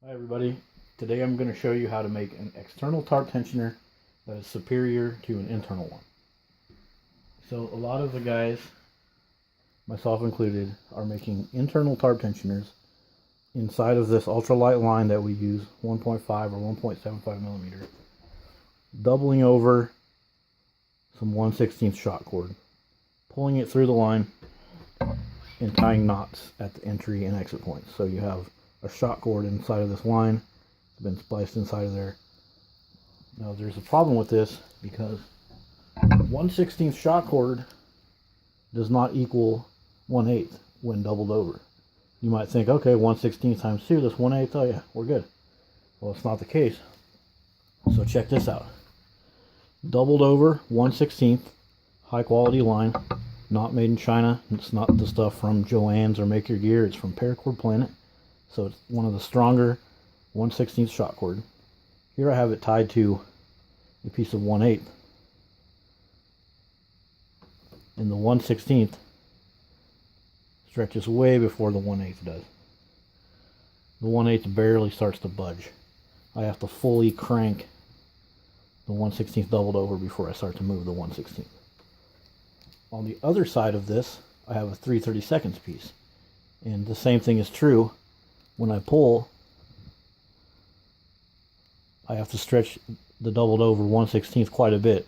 Hi everybody, today I'm going to show you how to make an external tarp tensioner that is superior to an internal one. So a lot of the guys, myself included, are making internal tarp tensioners inside of this ultralight line that we use, 1.5 or 1.75 millimeter, doubling over some 1/16 shot cord, pulling it through the line, and tying knots at the entry and exit points. So you have a shot cord inside of this line, it's been spliced inside of there. Now there's a problem with this because 1/16 shot cord does not equal 1/8 when doubled over. You might think, okay, 1/16 times 2, that's 1/8, oh yeah, we're good. Well, it's not the case. So check this out. Doubled over 1/16, high quality line, not made in China. It's not the stuff from Joann's or Make Your Gear. It's from Paracord Planet. So it's one of the stronger 1/16 shot cord. Here I have it tied to a piece of 1/8. And the 1/16 stretches way before the 1/8 does. The 1/8 barely starts to budge. I have to fully crank the 1/16 doubled over before I start to move the 1/16. On the other side of this, I have a 3/32 piece. And the same thing is true when I pull. I have to stretch the doubled over 1/16 quite a bit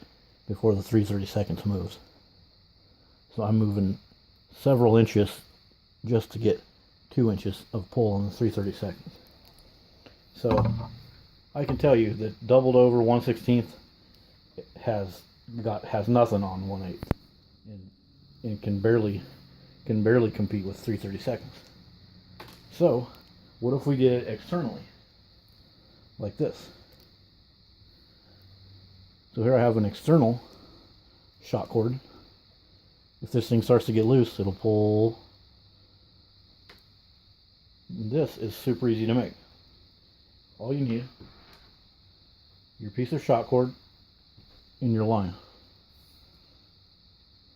before the 3/32 moves. So I'm moving several inches just to get 2 inches of pull on the 3/32. So I can tell you that doubled over 1/16 has nothing on 1/8 and can barely compete with 3/32. So what if we did it externally like this? So here I have an external shot cord. If this thing starts to get loose, it'll pull. This is super easy to make. All you need, your piece of shot cord in your line.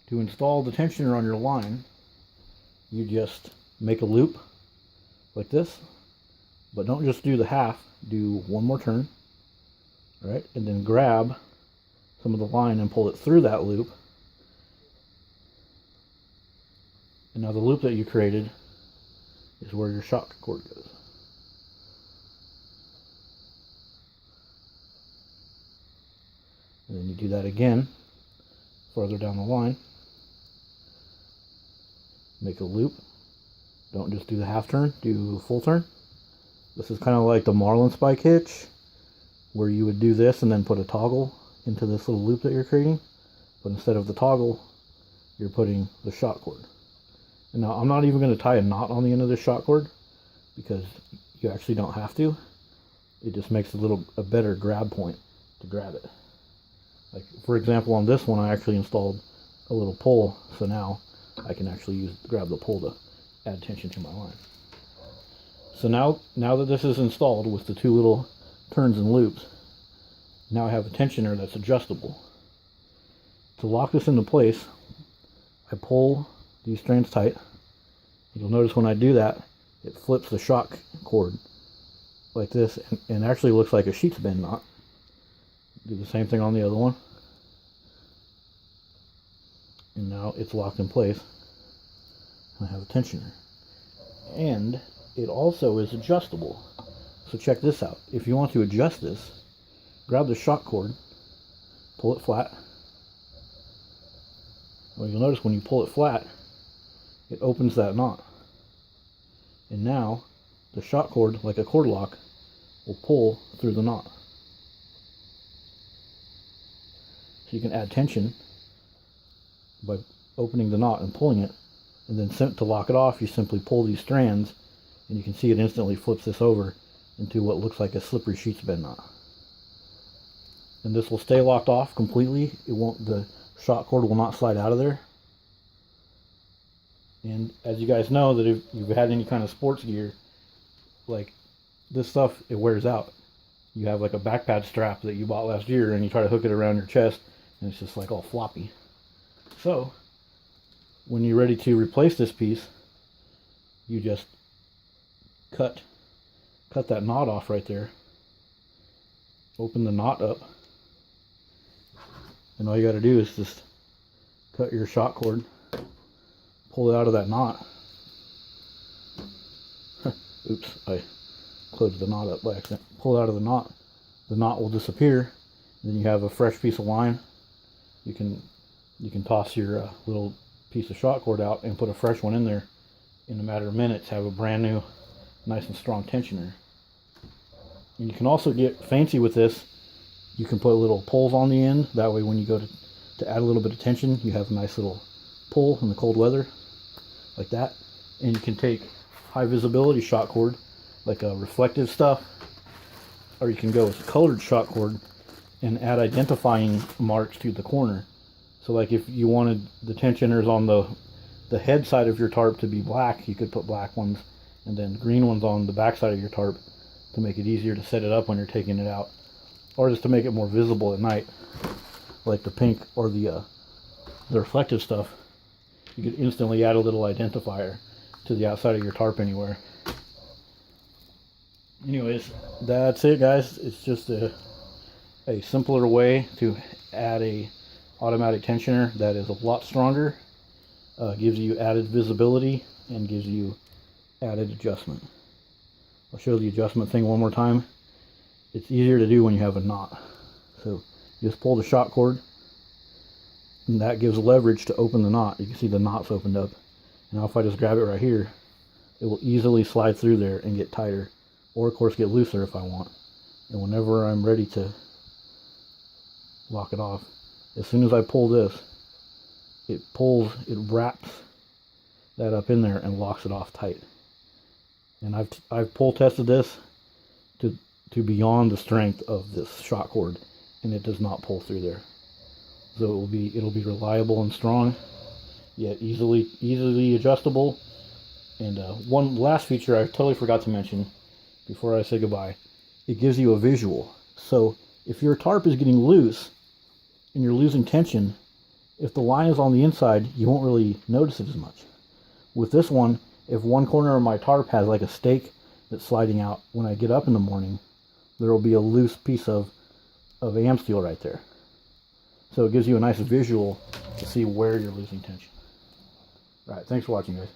To install the tensioner on your line, you just make a loop like this, but don't just do the half, do one more turn, right? And then grab some of the line and pull it through that loop. And now the loop that you created is where your shot cord goes. And then you do that again farther down the line. Make a loop. Don't just do the half turn, do full turn. This is kind of like the Marlin spike hitch, where you would do this and then put a toggle into this little loop that you're creating. But instead of the toggle, you're putting the shot cord. And now I'm not even going to tie a knot on the end of this shot cord because you actually don't have to. It just makes a better grab point to grab it. Like for example, on this one, I actually installed a little pull, so now I can actually grab the pull to add tension to my line. So now that this is installed with the two little turns and loops, now I have a tensioner that's adjustable. To lock this into place, I pull these strands tight. You'll notice when I do that, it flips the shock cord like this and actually looks like a sheep's bend knot. Do the same thing on the other one. And now it's locked in place. I have a tensioner. And it also is adjustable. So check this out. If you want to adjust this, grab the shock cord, pull it flat. Well, you'll notice when you pull it flat, it opens that knot. And now the shot cord, like a cord lock, will pull through the knot. So you can add tension by opening the knot and pulling it, and then to lock it off, you simply pull these strands, and you can see it instantly flips this over into what looks like a slippery sheep's bend knot. And this will stay locked off completely. The shot cord will not slide out of there. And as you guys know, that if you've had any kind of sports gear, like this stuff, it wears out. You have like a back pad strap that you bought last year and you try to hook it around your chest and it's just like all floppy. So when you're ready to replace this piece, you just cut cut that knot off right there. Open the knot up. And all you got to do is just cut your shock cord, pull it out of that knot. Oops, I closed the knot up by accident. Pull it out of the knot. The knot will disappear. And then you have a fresh piece of line. You can toss your little piece of shock cord out and put a fresh one in there. In a matter of minutes, have a brand new, nice and strong tensioner. And you can also get fancy with this. You can put little pulls on the end. That way when you go to add a little bit of tension, you have a nice little pull in the cold weather, like that. And you can take high visibility shock cord, like a reflective stuff, or you can go with colored shock cord and add identifying marks to the corner. So like if you wanted the tensioners on the head side of your tarp to be black, you could put black ones, and then green ones on the back side of your tarp to make it easier to set it up when you're taking it out, or just to make it more visible at night, like the pink or the reflective stuff. You could instantly add a little identifier to the outside of your tarp anywhere. Anyways, that's it, guys. It's just a simpler way to add a automatic tensioner that is a lot stronger, gives you added visibility, and gives you added adjustment. I'll show the adjustment thing one more time. It's easier to do when you have a knot. So you just pull the shock cord, and that gives leverage to open the knot. You can see the knot's opened up. Now if I just grab it right here, it will easily slide through there and get tighter, or of course get looser if I want. And whenever I'm ready to lock it off, as soon as I pull this, it wraps that up in there and locks it off tight. And I've pull tested this to beyond the strength of this shock cord, and it does not pull through there. So it'll be reliable and strong, yet easily adjustable. And one last feature I totally forgot to mention before I say goodbye, it gives you a visual. So if your tarp is getting loose and you're losing tension, if the line is on the inside, you won't really notice it as much. With this one, if one corner of my tarp has like a stake that's sliding out, when I get up in the morning, there will be a loose piece of AM steel right there. So it gives you a nice visual to see where you're losing tension. All right, thanks for watching, guys.